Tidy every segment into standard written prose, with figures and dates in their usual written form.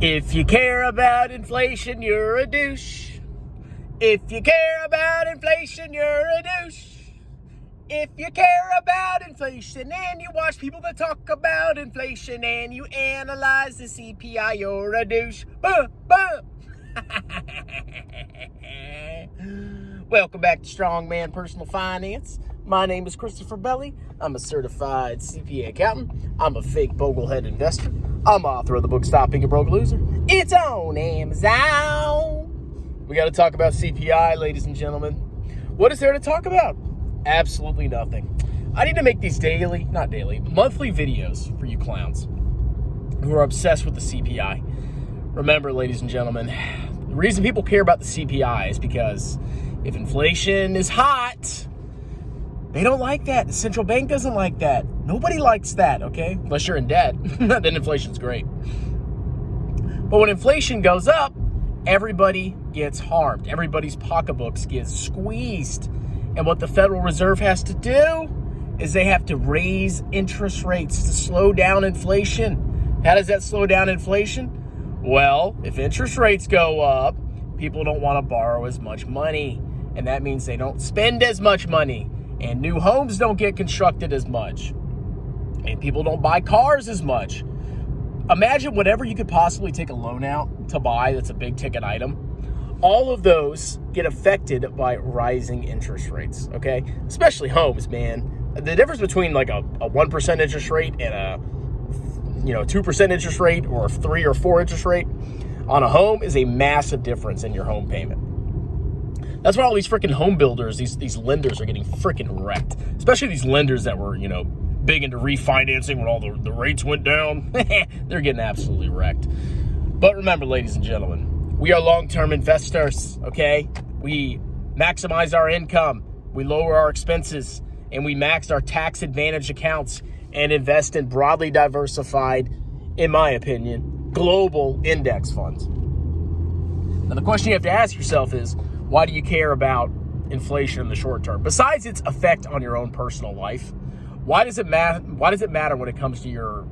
If you care about inflation, you're a douche. If you care about inflation, you're a douche. If you care about inflation and you watch people that talk about inflation and you analyze the CPI, you're a douche. Boom, boom. Welcome back to Strongman Personal Finance. My name is Christopher Belly. I'm a certified CPA accountant. I'm a fake boglehead investor. I'm author of the book Stop Being a Broke Loser. It's on Amazon. We got to talk about CPI, ladies and gentlemen. What is there to talk about? Absolutely nothing. I need to make these monthly videos for you clowns who are obsessed with the CPI. Remember, ladies and gentlemen, the reason people care about the CPI is because if inflation is hot, they don't like that. The central bank doesn't like that. Nobody likes that, okay? Unless you're in debt, then inflation's great. But when inflation goes up, everybody gets harmed. Everybody's pocketbooks get squeezed. And what the Federal Reserve has to do is they have to raise interest rates to slow down inflation. How does that slow down inflation? Well, if interest rates go up, people don't want to borrow as much money. And that means they don't spend as much money. And new homes don't get constructed as much. And people don't buy cars as much. Imagine whatever you could possibly take a loan out to buy that's a big ticket item. All of those get affected by rising interest rates, okay? Especially homes, man. The difference between like a 1% interest rate and a 2% interest rate or a 3 or 4 interest rate on a home is a massive difference in your home payment. That's why all these freaking home builders, these lenders are getting freaking wrecked. Especially these lenders that were, big into refinancing when all the rates went down. They're getting absolutely wrecked. But remember, ladies and gentlemen, we are long-term investors, okay? We maximize our income, we lower our expenses, and we max our tax advantage accounts and invest in broadly diversified, in my opinion, global index funds. Now, the question you have to ask yourself is, why do you care about inflation in the short term? Besides its effect on your own personal life, why does it matter? Why does it matter when it comes to your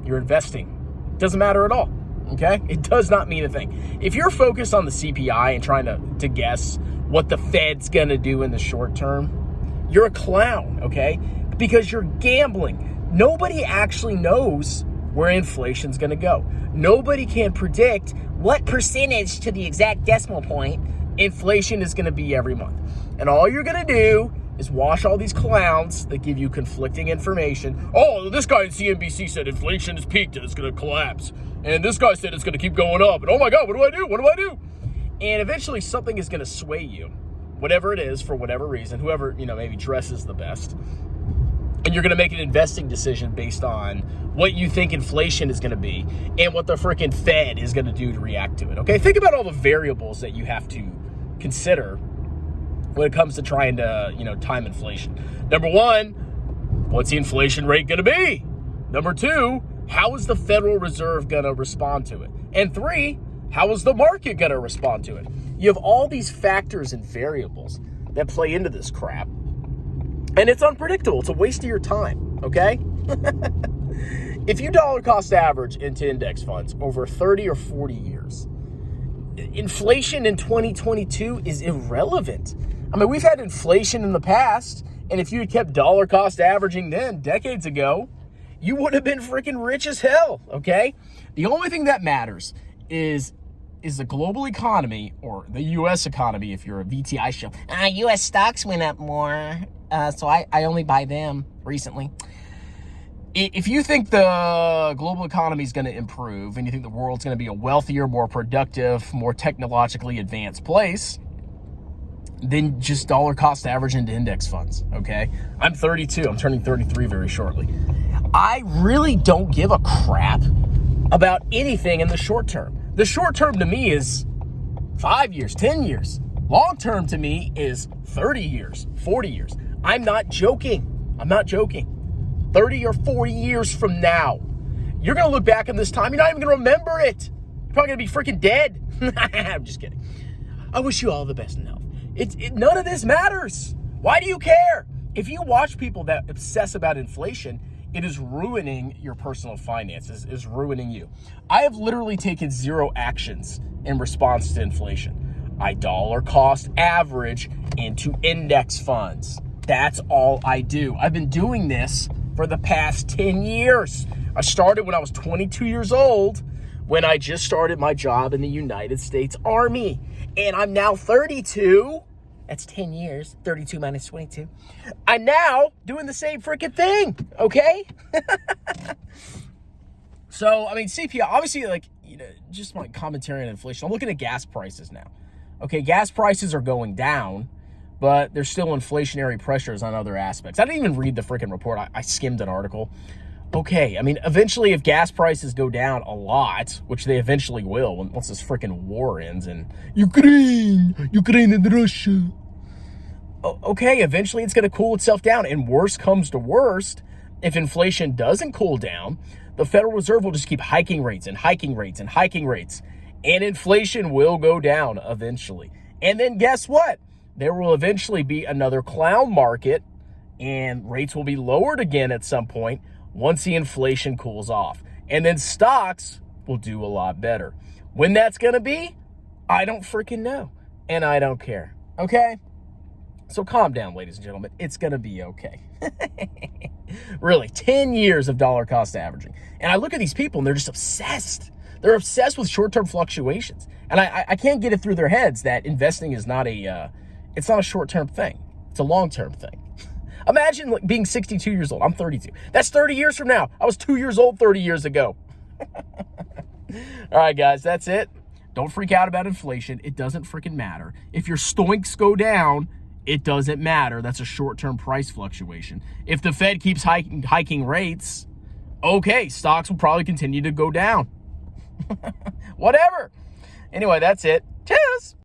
investing? It doesn't matter at all. Okay? It does not mean a thing. If you're focused on the CPI and trying to guess what the Fed's going to do in the short term, you're a clown, okay? Because you're gambling. Nobody actually knows where inflation's going to go. Nobody can predict what percentage to the exact decimal point inflation is going to be every month. And all you're going to do is wash all these clowns that give you conflicting information. Oh, this guy in CNBC said inflation has peaked and it's going to collapse. And this guy said it's going to keep going up. And oh my God, what do I do? What do I do? And eventually something is going to sway you, whatever it is, for whatever reason, whoever, maybe dresses the best. And you're going to make an investing decision based on what you think inflation is going to be and what the freaking Fed is going to do to react to it. Okay, think about all the variables that you have to consider when it comes to trying to, time inflation. Number one, what's the inflation rate going to be? Number two, how is the Federal Reserve going to respond to it? And three, how is the market going to respond to it? You have all these factors and variables that play into this crap. And it's unpredictable. It's a waste of your time, okay? If you dollar cost average into index funds over 30 or 40 years, inflation in 2022 is irrelevant. I mean, we've had inflation in the past, and if you had kept dollar cost averaging then, decades ago, you would have been freaking rich as hell, okay? The only thing that matters is the global economy, or the U.S. economy if you're a VTI show. U.S. stocks went up more, so I only buy them recently. If you think the global economy is going to improve and you think the world's going to be a wealthier, more productive, more technologically advanced place, then just dollar cost average into index funds, okay? I'm 32. I'm turning 33 very shortly. I really don't give a crap about anything in the short term. The short term to me is 5 years, 10 years. Long term to me is 30 years, 40 years. I'm not joking. 30 or 40 years from now, you're going to look back on this time. You're not even going to remember it. You're probably going to be freaking dead. I'm just kidding. I wish you all the best in health. None of this matters. Why do you care? If you watch people that obsess about inflation, it is ruining your personal finances, is ruining you. I have literally taken 0 actions in response to inflation. I dollar cost average into index funds. That's all I do. I've been doing this for the past 10 years. I started when I was 22 years old, when I just started my job in the United States Army. And I'm now 32. That's 10 years, 32 minus 22. I'm now doing the same freaking thing, okay? So, I mean, CPI, obviously, like, you know, just my commentary on inflation. I'm looking at gas prices now. Okay, gas prices are going down, but there's still inflationary pressures on other aspects. I didn't even read the freaking report. I skimmed an article. Okay, I mean, eventually, if gas prices go down a lot, which they eventually will once this freaking war ends in Ukraine and Russia, okay, eventually it's going to cool itself down. And worst comes to worst, if inflation doesn't cool down, the Federal Reserve will just keep hiking rates and hiking rates and hiking rates. And inflation will go down eventually. And then guess what? There will eventually be another clown market, and rates will be lowered again at some point once the inflation cools off. And then stocks will do a lot better. When that's going to be, I don't freaking know. And I don't care. Okay? So calm down, ladies and gentlemen. It's going to be okay. Really, 10 years of dollar cost averaging. And I look at these people and they're just obsessed. They're obsessed with short-term fluctuations. And I can't get it through their heads that investing is not it's not a short-term thing. It's a long-term thing. Imagine like being 62 years old. I'm 32. That's 30 years from now. I was 2 years old 30 years ago. All right, guys, that's it. Don't freak out about inflation. It doesn't freaking matter. If your stoinks go down, it doesn't matter. That's a short-term price fluctuation. If the Fed keeps hiking rates, okay, stocks will probably continue to go down. Whatever. Anyway, that's it. Cheers.